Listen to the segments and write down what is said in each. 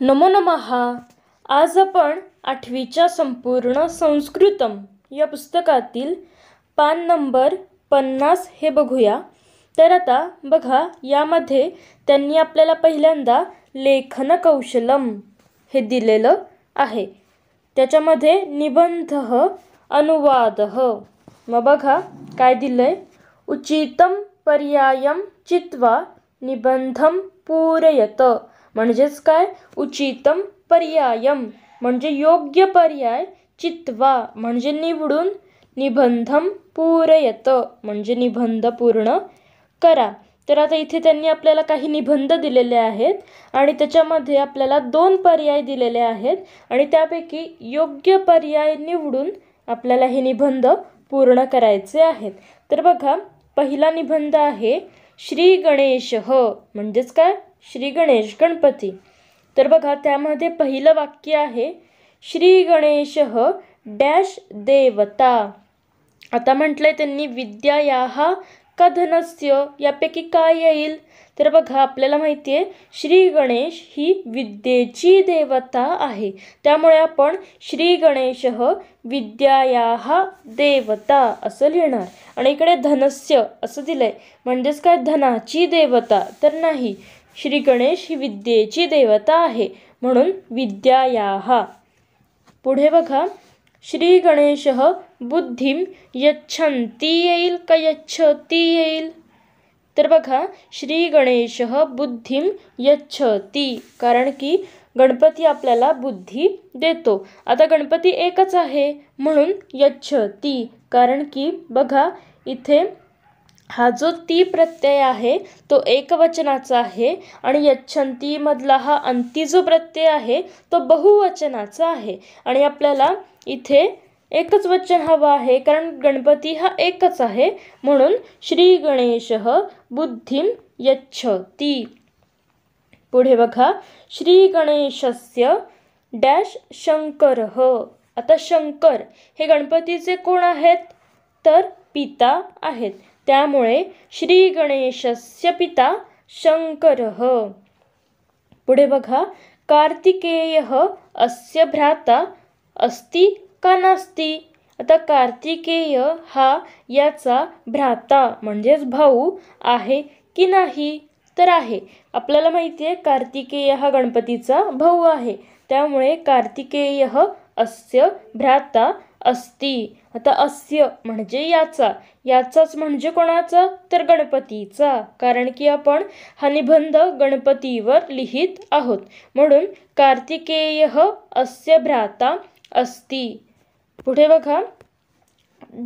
नमो नमः. आज आपण 8वीच्या संपूर्ण संस्कृतम या पुस्तकातील पान नंबर 50 हे बघूया. तर आता बघा, यामध्ये त्यांनी आपल्याला पहिल्यांदा लेखन कौशलम हे दिलेलं आहे. त्याच्यामध्ये निबंध अनुवाद. मग बघा काय दिलंय. उचितम पर्यायम चित्वा निबंधम पूरयत. म्हणजेच काय, उचितम पर्यायम म्हणजे योग्य पर्याय, चित्वा म्हणजे निवडून, निबंधम पूरयत म्हणजे निबंध पूर्ण करा. तर आता इथे त्यांनी आपल्याला काही निबंध दिलेले आहेत आणि त्याच्यामध्ये आपल्याला 2 पर्याय दिलेले आहेत आणि त्यापैकी योग्य पर्याय निवडून आपल्याला हे निबंध पूर्ण करायचे आहेत. तर बघा, पहिला निबंध आहे श्री गणेश म्हणजेच काय, श्री गणेश गणपती. तर बघा, त्यामध्ये पहिलं वाक्य आहे श्री गणेश डॅश देवता. आता म्हटलंय त्यांनी विद्यायाः का धनस्य, यापैकी काय येईल. तर बघा, आपल्याला माहिती आहे श्री गणेश ही विद्येची देवता आहे, त्यामुळे आपण श्री गणेश विद्यायाः देवता असं लिहिणार. आणि इकडे धनस्य असं दिलंय, म्हणजेच काय धनाची देवता तर नाही, श्री गणेश ही विद्येची देवता आहे म्हणून विद्यायाः. पुढे बघा, श्री गणेश बुद्धिम यच्छन्ति येईल का यच्छति येईल. तर बघा, श्री गणेश बुद्धिम यच्छति, कारण की गणपती आपल्याला बुद्धी देतो. आता गणपती एकच आहे म्हणून यच्छति, कारण की बघा इथे हा जो ती प्रत्यय आहे तो एकवचनाचा आहे आणि यच्छन्ति मधला हा अंती जो प्रत्यय आहे तो बहुवचनाचा आहे आणि आपल्याला इथे एकच वचन हवं आहे, कारण गणपती हा एकच आहे म्हणून श्री गणेश बुद्धिम यच्छति. पुढे बघा, श्री गणेशस्य डॅश शंकर. आता शंकर हे गणपतीचे कोण आहेत, तर पिता आहेत, त्यामुळे श्री गणेशस्य पिता शंकर. पुढे बघा, कार्तिकेय अस्य भ्राता अस्ति का नास्ति. आता कार्तिकेय हा याचा भ्राता म्हणजेच भाऊ आहे की नाही, तर आहे. आपल्याला माहिती आहे कार्तिकेय हा गणपतीचा भाऊ आहे, त्यामुळे कार्तिकेय अस्य भ्राता अस्ति. आता अस्य म्हणजे याचा, याचाच म्हणजे कोणाचा, तर गणपतीचा, कारण की आपण हा निबंध गणपतीवर लिहित आहोत म्हणून कार्तिकेय अस्य भ्राता अस्ति. पुढे बघा,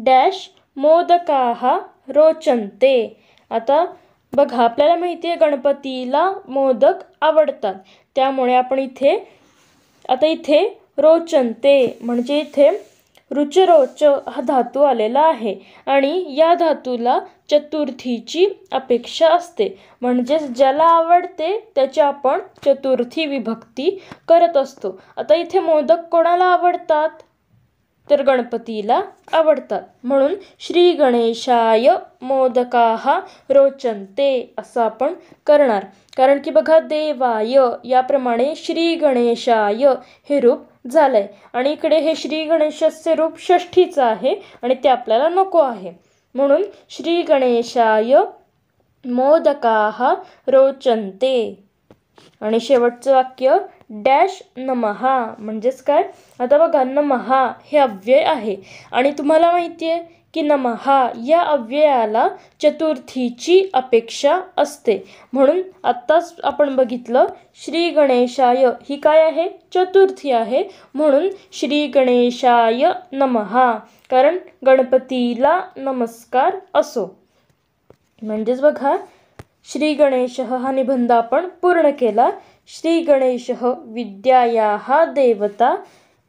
डॅश मोदकाः रोचन्ते. आता बघा, आपल्याला माहिती आहे गणपतीला मोदक आवडतात, त्यामुळे आपण इथे रोचन्ते म्हणजे इथे रुचरोच हा धातू आलेला आहे आणि या धातूला चतुर्थीची अपेक्षा असते, म्हणजेच ज्याला आवडते त्याची आपण चतुर्थी विभक्ती करत असतो. आता इथे मोदक कोणाला आवडतात, तर गणपतीला आवडतात म्हणून श्री गणेशाय मोदकाः रोचन्ते असं आपण करणार. कारण की बघा, देवाय याप्रमाणे श्री गणेशाय हे रूप झालंय आणि इकडे हे श्री गणेशाचे रूप षष्ठीचं आहे आणि ते आपल्याला नको आहे म्हणून श्री गणेशाय मोदकाः रोचन्ते. आणि शेवटचं वाक्य डॅश नमः म्हणजेच काय. आता बघा, नमः हे अव्यय आहे आणि तुम्हाला माहिती आहे की नमः या अव्ययाला चतुर्थीची अपेक्षा असते, म्हणून आत्ताच आपण बघितलं श्री गणेशाय ही काय आहे, चतुर्थी आहे म्हणून श्री गणेशाय नमः, कारण गणपतीला नमस्कार असो. म्हणजेच बघा, श्री गणेश हा निबंध आपण पूर्ण केला. श्री गणेश विद्यायाः देवता,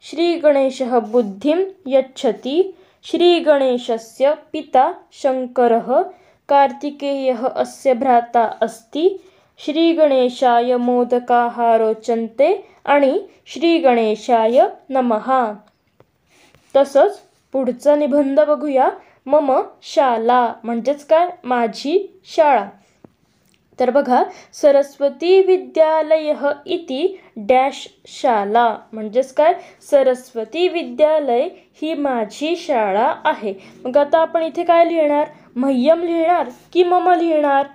श्री गणेश बुद्धिं यच्छति, श्री गणेशस्य पिता शंकरः, कार्तिकेयः अस्य भ्राता अस्ति, श्री गणेशाय मोदकाः रोचन्ते आणि श्री गणेशाय नमः. तसंच पुढचा निबंध बघूया, मम शाला म्हणजेच काय, माझी शाळा. तर बघा, सरस्वती विद्यालयः इति डॅश शाला, म्हणजेच काय, सरस्वती विद्यालय ही माझी शाळा आहे. मग आता आपण इथे काय लिहिणार, मह्यम लिहिणार की मम लिहिणार?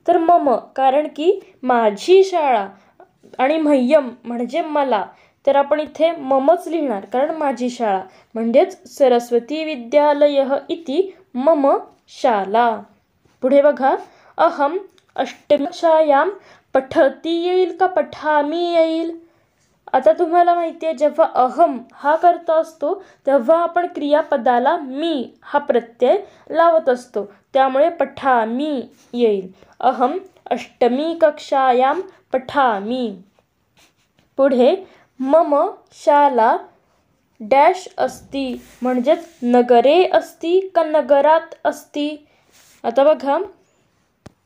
तर मम, कारण की माझी शाळा आणि मह्यम म्हणजे मला, तर आपण इथे ममच लिहिणार, कारण माझी शाळा. म्हणजेच सरस्वती विद्यालयः इति मम शाला. पुढे बघा, अहम अष्टमी कक्षायां पठती येईल का पठामी येईल? आता तुम्हाला माहिती आहे, जेव्हा अहम हा करता असतो तेव्हा आपण क्रियापदाला मी हा प्रत्यय लावत असतो, त्यामुळे पठामी येईल. अहम अष्टमी कक्षायां पठामी. पुढे, मम शाला डॅश अस्ति, म्हणजेच नगरे अस्ति का नगरात अस्ति? आता बघा,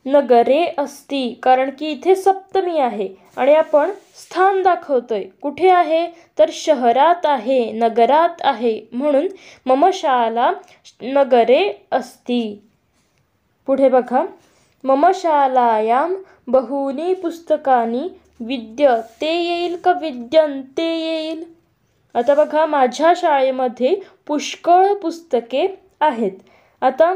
नगरे अस्ति, कारण की इथे सप्तमी आहे आणि आपण स्थान दाखवतोय. कुठे आहे, तर शहरात आहे, नगरात आहे, म्हणून मम शाला नगरे अस्ति. पुढे बघा, मम शालायां बहूनि पुस्तकानि विद्यते येईल का विद्यन्ते येईल? आता बघा, माझ्या शाळेमध्ये पुष्कळ पुस्तके आहेत. आता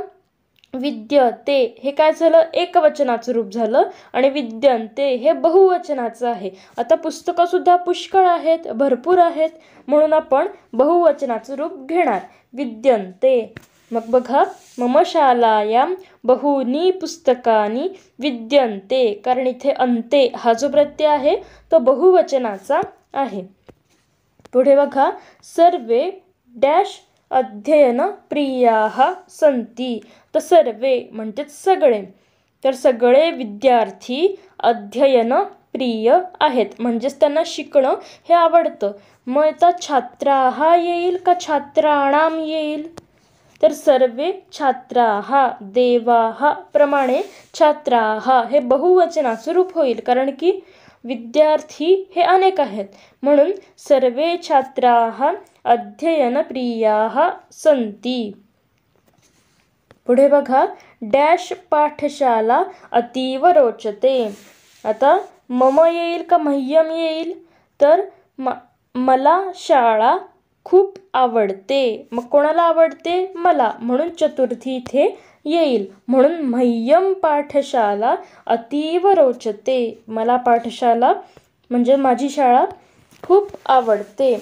विद्यते हे काय झालं, एकवचनाचं रूप झालं, आणि विद्यन्ते हे बहुवचनाचं आहे. आता पुस्तकंसुद्धा पुष्कळ आहेत, भरपूर आहेत, म्हणून आपण बहुवचनाचं रूप घेणार, विद्यन्ते. मग बघा, मम शालायां बहूनि पुस्तकानि विद्यन्ते, कारण इथे अन्ते हा जो प्रत्यय आहे तो बहुवचनाचा आहे. पुढे बघा, सर्वे डॅश अध्ययन प्रियाः सन्ति. तर सर्वे म्हणजेच सगळे, तर सगळे विद्यार्थी अध्ययन प्रिय आहेत, म्हणजेच त्यांना शिकणं हे आवडतं. मग आता छात्राः येईल का छात्राणाम येईल? तर सर्वे छात्राः, देवाः प्रमाणे छात्राः हे बहुवचनाचं रूप होईल, कारण की विद्यार्थी हे अनेक आहेत, म्हणून सर्वे छात्राः अध्ययनप्रियाः सन्ति. पुढे बघा, डॅश पाठशाला अतीव रोचते. आता मम येईल का मह्यम येईल? तर मला शाळा खूप आवडते. मग कोणाला आवडते? मला, म्हणून चतुर्थी इथे येईल, म्हणून मह्यम पाठशाला अतीव रोचते. मला पाठशाला म्हणजे माझी शाळा खूप आवडते.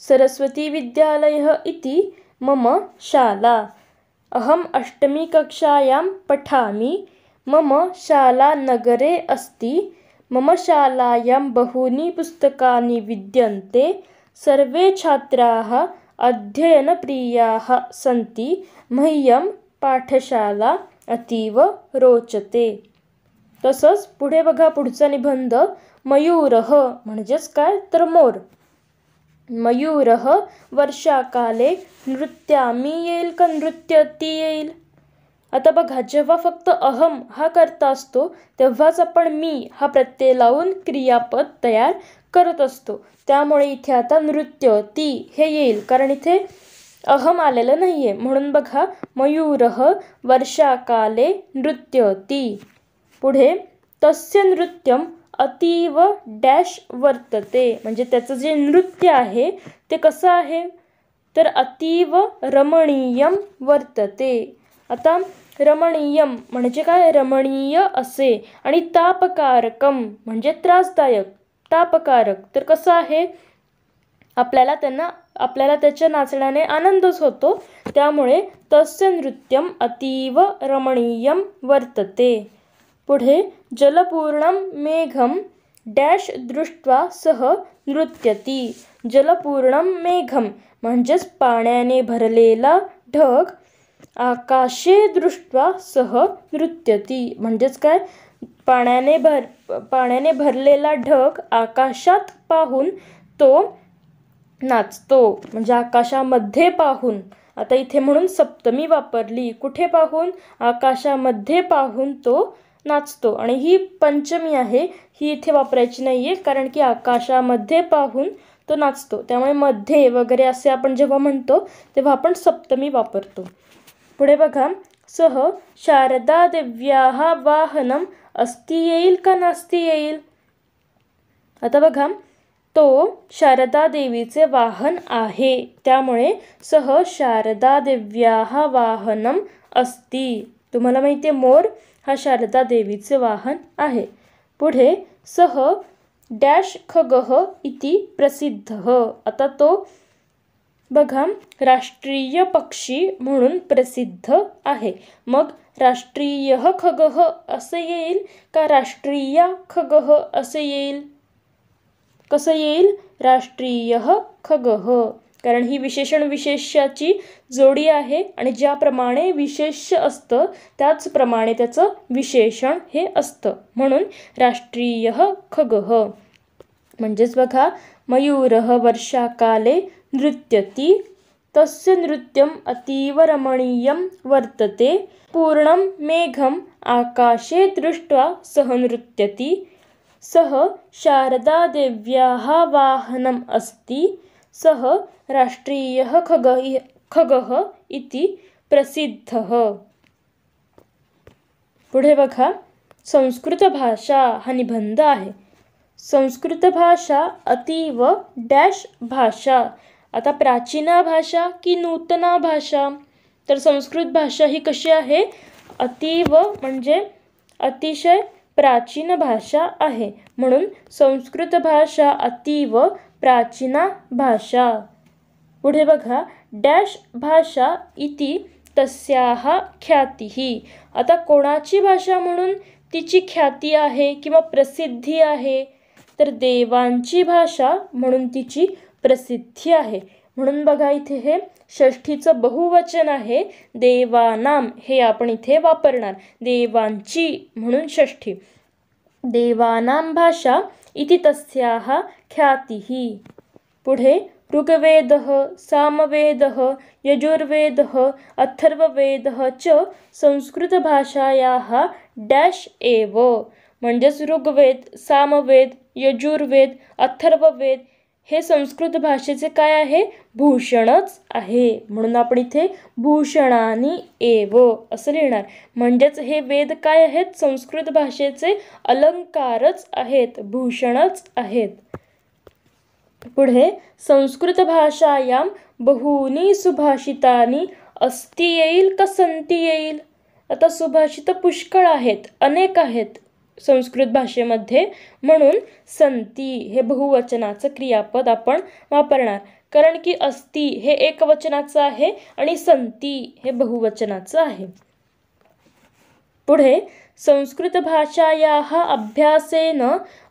सरस्वती विद्यालयः इति मम शाला. अहम अष्टमी कक्षायां पठामि. मम शाला नगरे अस्ति. मम शालायां बहूनि पुस्तकानि विद्यन्ते. सर्वे छात्राः अध्ययनप्रियाः सन्ति. मह्यं पाठशाला अतीव रोचते. तसंच पुढे बघा, पुढचा निबंध, मयूरः म्हणजेच काय, तर मोर. मयूरः वर्षाकाले नृत्यामी येईल का नृत्यती येईल? आता बघा, जेव्हा फक्त अहम हा करता असतो तेव्हाच आपण मी हा प्रत्यय लावून क्रियापद तयार करत असतो, त्यामुळे इथे आता नृत्य ती हे येईल, कारण इथे अहम आलेलं नाही आहे, म्हणून बघा, मयूरः वर्षाकाले नृत्यती. पुढे, तस्य नृत्यम अतीव डॅश वर्तते, म्हणजे त्याचं जे नृत्य आहे ते कसं आहे, तर अतीव रमणीयम वर्तते. आता रमणीयम म्हणजे काय, रमणीय असे, आणि तापकारकम म्हणजे त्रासदायक, तापकारक, तर कसं आहे, आपल्याला त्याच्या नाचण्याने आनंदच होतो, त्यामुळे तस्य नृत्यम अतीव रमणीयम वर्तते. पुढे, जलपूर्णम मेघम डॅश दृष्ट्वा सह नृत्यती. जलपूर्णम मेघम म्हणजेच पाण्याने भरलेला ढग, आकाशे दृष्ट्वा सह नृत्यती म्हणजेच काय, पाण्याने भरलेला ढग आकाशात पाहून तो नाचतो, म्हणजे आकाशामध्ये पाहून. आता इथे म्हणून सप्तमी वापरली, कुठे पाहून, आकाशामध्ये पाहून तो नाचतो, आणि ही पंचमी आहे, ही इथे वापरायची नाही आहे, कारण की आकाशामध्ये पाहून तो नाचतो, त्यामुळे मध्ये वगैरे असे आपण जेव्हा म्हणतो तेव्हा आपण सप्तमी वापरतो. पुढे बघा, सह शारदादेव्याः वाहनम अस्ति येईल का नास्ति येईल? आता बघा, तो शारदा देवीचे वाहन आहे, त्यामुळे सह शारदादेव्याः वाहनम अस्ति. तुम्हाला माहिती आहे मोर हा शारदा देवीचे वाहन आहे. पुढे सह डॅश खगः इति प्रसिद्धः. आता तो बघा राष्ट्रीय पक्षी म्हणून प्रसिद्ध आहे. मग राष्ट्रीय खगः असे येईल का राष्ट्रीय खगः असे येईल? कसं येईल? राष्ट्रीय खगः, कारण ही विशेषण विशेष्याची जोडी आहे आणि ज्याप्रमाणे विशेष्य असतं त्याचप्रमाणे त्याचं विशेषण हे असतं, म्हणून राष्ट्रीय खगः. म्हणजेच बघा, मयूरः वर्षाकाले नृत्यति तस्य नृत्यम अतीव रमणीयं वर्तते पूर्णं मेघम आकाशे दृष्ट्वा सह नृत्यति सह शारदादेव्याः वाहनम अस्ति सह राष्ट्रीयः खगः इति प्रसिद्धः. पुढे बघा, संस्कृत भाषा हा निबंध आहे. संस्कृत भाषा अतीव डॅश भाषा. आता प्राचीना भाषा की नूतना भाषा? तर संस्कृत भाषा ही कशी आहे? अतीव म्हणजे अतिशय प्राचीन भाषा आहे, म्हणून संस्कृत भाषा अतीव प्राचीना भाषा. पुढे बघा, डॅश भाषा इति तस्याः ख्यातिः. आता कोणाची भाषा म्हणून तिची ख्याती आहे किंवा प्रसिद्धी आहे? तर देवांची भाषा म्हणून तिची प्रसिद्धी आहे. म्हणून बघा, इथे हे षष्ठीचं बहुवचन आहे. देवानाम हे आपण इथे वापरणार. देवांची म्हणून षष्ठी. देवानां भाषा इति तस्याः ख्यातिः. पुढे ऋग्वेदः, सामवेदः, यजुर्वेदः, अथर्ववेदः च संस्कृतभाषायाः डॅश एव. म्हणजेच ऋग्वेद, सामवेद, यजुर्वेद, अथर्ववेद हे संस्कृत भाषेचे काय आहे? भूषणच आहे. म्हणून आपण इथे भूषणानी एव असं लिहिणार. म्हणजेच हे वेद काय आहेत? संस्कृत भाषेचे अलंकारच आहेत, भूषणच आहेत. पुढे संस्कृत भाषायां बहूनी सुभाषितानी अस्ति येईल का संती येईल? आता सुभाषित पुष्कळ आहेत, अनेक आहेत संस्कृत भाषेमध्ये, म्हणून संती हे बहुवचनाचं क्रियापद आपण वापरणार. कारण की अस्ति हे एकवचनाचं आहे आणि संती हे बहुवचनाचं आहे. पुढे संस्कृत भाषायाः अभ्यासेन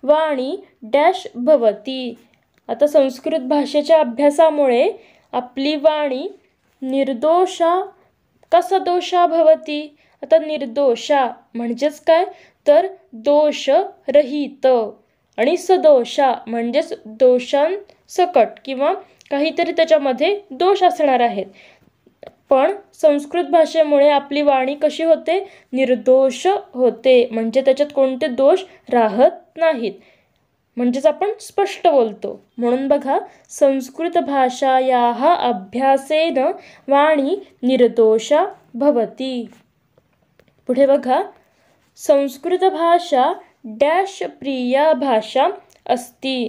वाणी डॅश भवति. आता संस्कृत भाषेच्या अभ्यासामुळे आपली वाणी निर्दोषा का सदोषा भवति. आता निर्दोषा म्हणजेच काय? तर दोष रहित, आणि सदोषा म्हणजेच दोषांसकट किंवा काहीतरी त्याच्यामध्ये दोष असणार आहेत. पण संस्कृत भाषेमुळे आपली वाणी कशी होते? निर्दोष होते, म्हणजे त्याच्यात कोणते दोष राहत नाहीत, म्हणजेच आपण स्पष्ट बोलतो. म्हणून बघा, संस्कृत भाषायाः अभ्यासेन वाणी निर्दोषा भवति. पुढे बघा, संस्कृत भाषा डॅश प्रिया भाषा अस्ति.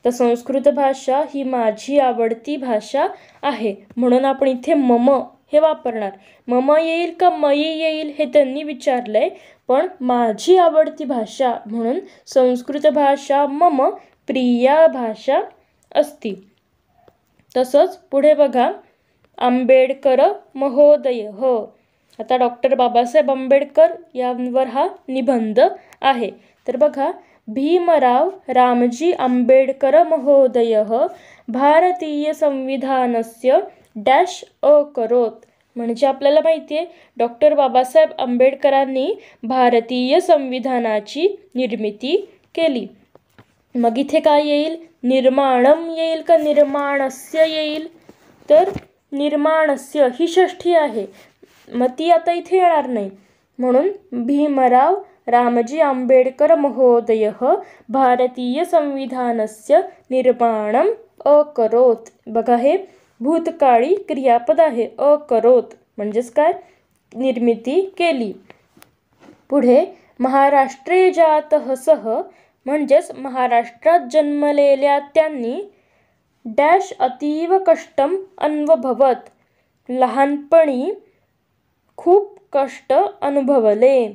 तर संस्कृत भाषा ही माझी आवडती भाषा आहे, म्हणून आपण इथे मम हे वापरणार. मम येईल का मयी येईल हे त्यांनी विचारलंय, पण माझी आवडती भाषा म्हणून संस्कृत भाषा मम प्रिया भाषा अस्ति. तसंच पुढे बघा, आंबेडकर महोदय. आता डॉक्टर बाबासाहेब आंबेडकर यांवर हा निबंध आहे. तर बघा, भीमराव रामजी आंबेडकर महोदयः भारतीय संविधानस्य डॅश अकरोत. म्हणजे आपल्याला माहिती आहे डॉक्टर बाबासाहेब आंबेडकरांनी भारतीय संविधानाची निर्मिती केली. मग इथे काय येईल? निर्माणम येईल का निर्माणस्य येईल? तर निर्माणस्य ही षष्ठी आहे, मग ती आता इथे येणार नाही. म्हणून भीमराव रामजी आंबेडकर महोदयः भारतीय संविधानस्य निर्माणम अकरोत. बघा, हे भूतकाळी क्रियापद आहे. अकरोत म्हणजेच काय? निर्मिती केली. पुढे महाराष्ट्रे जातः सः म्हणजेच महाराष्ट्रात जन्मलेल्या त्यांनी डॅश अतीव कष्टम अन्वभवत, लहानपणी खूप कष्ट अनुभवले.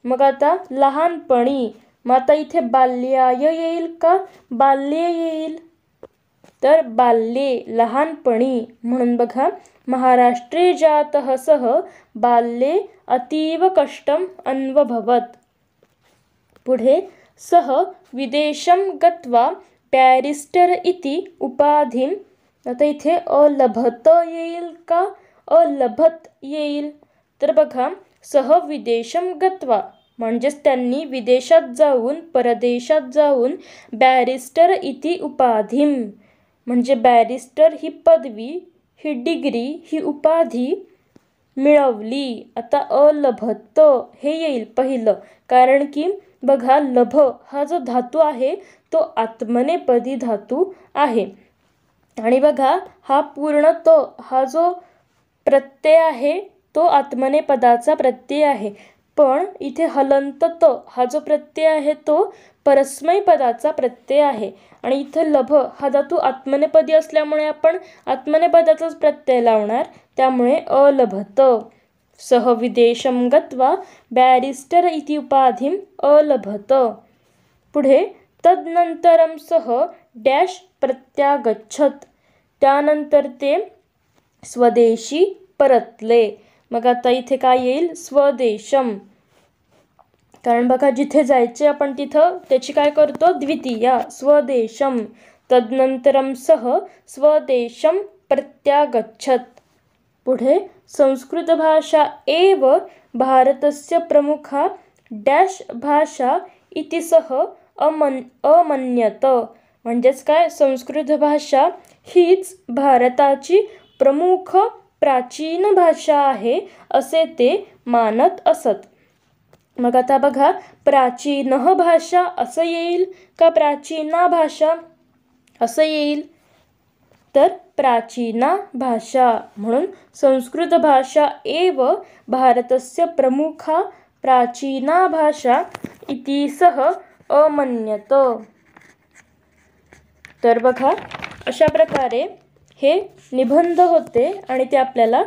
मग आता लहानपणी, मग आता इथे बाल्याय येईल का बाल्ये येईल? तर बाल्ये, लहानपणी. म्हणून बघा, महाराष्ट्रे जातः सः बाल्ये अतीव कष्टम अन्वभवत. पुढे सः विदेशं गत्वा बॅरिस्टर इति उपाधिम, आता इथे अलभत येईल का अलभत येईल? तर बघा, सह विदेशम गत्वा म्हणजेच त्यांनी विदेशात जाऊन, परदेशात जाऊन बॅरिस्टर इति उपाधिम म्हणजे बॅरिस्टर ही पदवी, ही डिग्री, ही उपाधी मिळवली. आता अलभत हे येईल पहिलं, कारण की बघा लभ हा जो धातू आहे तो आत्मनेपदी धातू आहे. आणि बघा हा पूर्ण त हा जो प्रत्यय आहे तो आत्मनेपदाचा प्रत्यय आहे. पण इथे हलंत त हा जो प्रत्यय आहे तो परस्मै पदाचा प्रत्यय आहे. आणि इथं लभ हा धातू आत्मनेपदी असल्यामुळे आपण आत्मनेपदाचाच प्रत्यय लावणार, त्यामुळे अलभत. सह विदेशं गत्वा बॅरिस्टर इति उपाधिम अलभत. पुढे तदनंतरम सह डॅश प्रत्यागच्छत, त्यानंतर ते स्वदेशी परतले. मग आता इथे काय येईल? स्वदेशम. कारण बघा जिथे जायचे आपण तिथं त्याची काय करतो? द्वितीया, स्वदेशम. तदनंतरम सह स्वदेशम प्रत्यागच्छत. पुढे संस्कृत भाषा एव भारतस्य प्रमुखा डॅश भाषा इति सह अमन्यत, म्हणजेच काय? संस्कृत भाषा हीच भारताची प्रमुख प्राचीन भाषा आहे असे ते मानत असत. मग आता बघा, प्राचीन भाषा असं येईल का प्राचीना भाषा असं येईल? तर प्राचीना भाषा. म्हणून संस्कृत भाषा एव भारतस्य प्रमुखा प्राचीना भाषा इति सह अमन्यत. तर बघा अशा प्रकारे हे निबंध होते आणि ते आपल्याला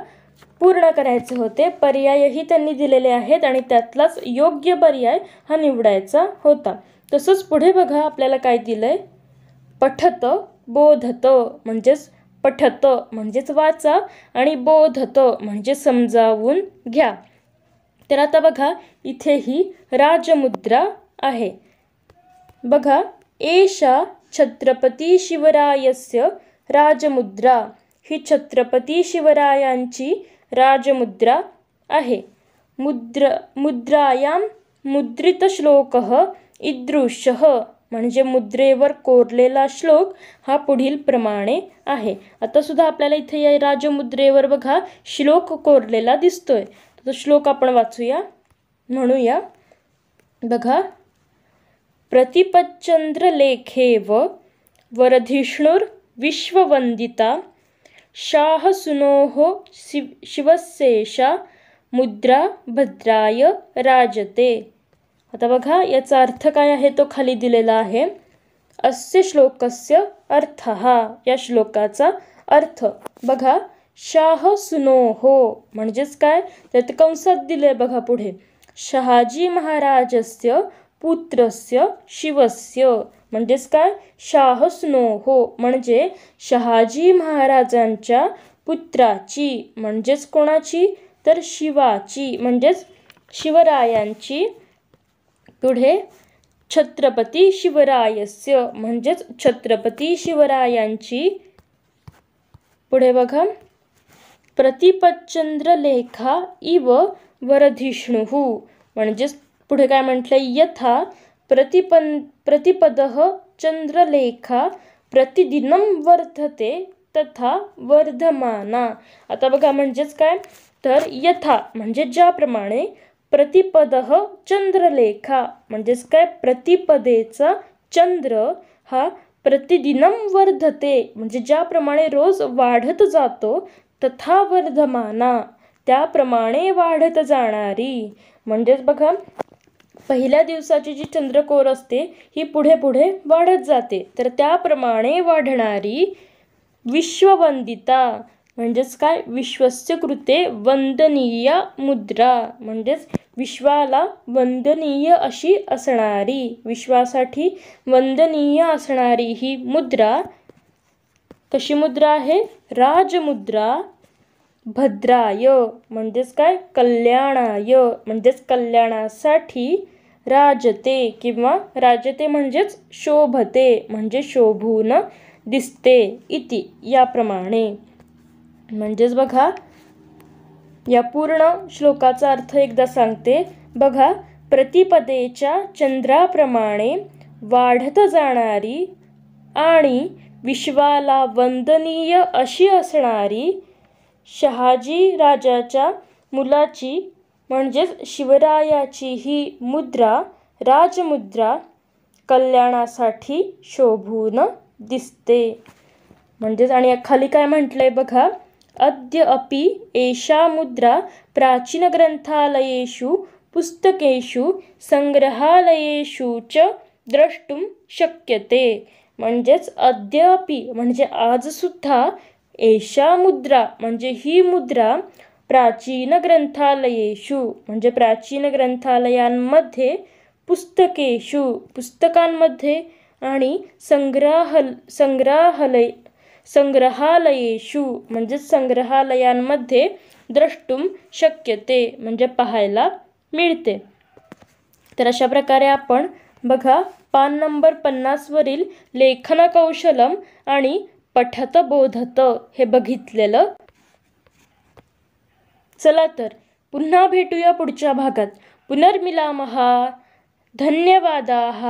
पूर्ण करायचे होते. पर्यायही त्यांनी दिलेले आहेत आणि त्यातलाच योग्य पर्याय हा निवडायचा होता. तसंच पुढे बघा आपल्याला काय दिलंय? पठत बोधत, म्हणजेच पठत म्हणजेच वाचा आणि बोधत म्हणजे समजावून घ्या. तर आता बघा इथेही राजमुद्रा आहे. बघा, एषा छत्रपती शिवरायस्य राजमुद्रा, ही छत्रपती शिवरायांची राजमुद्रा आहे. मुद्रायां मुद्रित श्लोकः ईदृशः, म्हणजे मुद्रेवर कोरलेला श्लोक हा पुढील प्रमाणे आहे. आता सुद्धा आपल्याला इथे या राजमुद्रेवर बघा श्लोक कोरलेला दिसतोय. तो श्लोक आपण वाचूया, म्हणूया. बघा, प्रतिपच्चंद्रलेखेव वरधिष्णुर विश्ववंदिता शाहसुनोः शिवस्येषा मुद्रा भद्राय राजते. आता बघा याचा अर्थ काय आहे तो खाली दिलेला आहे. अस्य श्लोकस्य अर्थः, या श्लोकाचा अर्थ बघा, शाहसुनोः म्हणजेच काय? त्यात कंसात दिले बघा पुढे, शहाजी महाराजस्य पुत्रस्य शिवस्य, म्हणजेच काय? शाहसुनोः म्हणजे शहाजी महाराजांच्या पुत्राची, म्हणजेच कोणाची? तर शिवाची, म्हणजेच शिवरायांची. पुढे छत्रपती शिवरायस्य म्हणजेच छत्रपती शिवरायांची. पुढे बघा, प्रतिपच्चंद्रलेखा इव वरधिष्णुः म्हणजेच पुढे काय म्हटलंय? यथा प्रतिपदः चंद्रलेखा प्रतिदिनं वर्धते तथा वर्धमाना. आता बघा म्हणजेच काय? तर यथा म्हणजे ज्याप्रमाणे, प्रतिपदः चंद्रलेखा म्हणजेच काय? प्रतिपदेचा चंद्र हा प्रतिदिनं वर्धते म्हणजे ज्याप्रमाणे रोज वाढत जातो, तथा वर्धमाना त्याप्रमाणे वाढत जाणारी. म्हणजेच बघा, पहिल्या दिवसाची जी चंद्रकोर असते ही पुढे पुढे वाढत जाते, तर त्याप्रमाणे वाढणारी विश्ववंदिता. म्हणजेच काय, विश्वस्य कृते वंदनीय मुद्रा. म्हणजेच विश्वाला वंदनीय अशी असणारी, विश्वासाठी वंदनीय असणारी ही मुद्रा कशी मुद्रा आहे? राजमुद्रा भद्राय. म्हणजेच काय, कल्याणाय. म्हणजेच कल्याणासाठी राजते किंवा राजते म्हणजेच शोभते, म्हणजे शोभून दिसते इति, याप्रमाणे. म्हणजेच बघा, या पूर्ण श्लोकाचा अर्थ एकदा सांगते. बघा, प्रतिपदेच्या चंद्राप्रमाणे वाढत जाणारी आणि विश्वाला वंदनीय अशी असणारी शहाजी राजाच्या मुलाची म्हणजेच शिवरायाची ही मुद्रा, राजमुद्रा कल्याणासाठी शोभून दिसते. म्हणजेच आणि खाली काय म्हटलंय बघा, अद्य अपि एषा मुद्रा प्राचीन ग्रंथालयेषु पुस्तकेषु संग्रहालयेषु च द्रष्टुम शक्यते. म्हणजेच अद्यापि म्हणजे आजसुद्धा, एषा मुद्रा म्हणजे ही मुद्रा, प्राचीन ग्रंथालयेषु म्हणजे प्राचीन ग्रंथालयांमध्ये, पुस्तकेषु पुस्तकांमध्ये, आणि संग्रहालयेषु म्हणजे संग्रहालयांमध्ये द्रष्टुम शक्यते म्हणजे पाहायला मिळते. तर अशा प्रकारे आपण बघा पान नंबर 50 वरील लेखन कौशलम आणि पठत बोधत हे बघितलेलं. चला तर पुन्हा भेटूया पुढच्या भागात. पुनर्मिलामः. धन्यवादाः.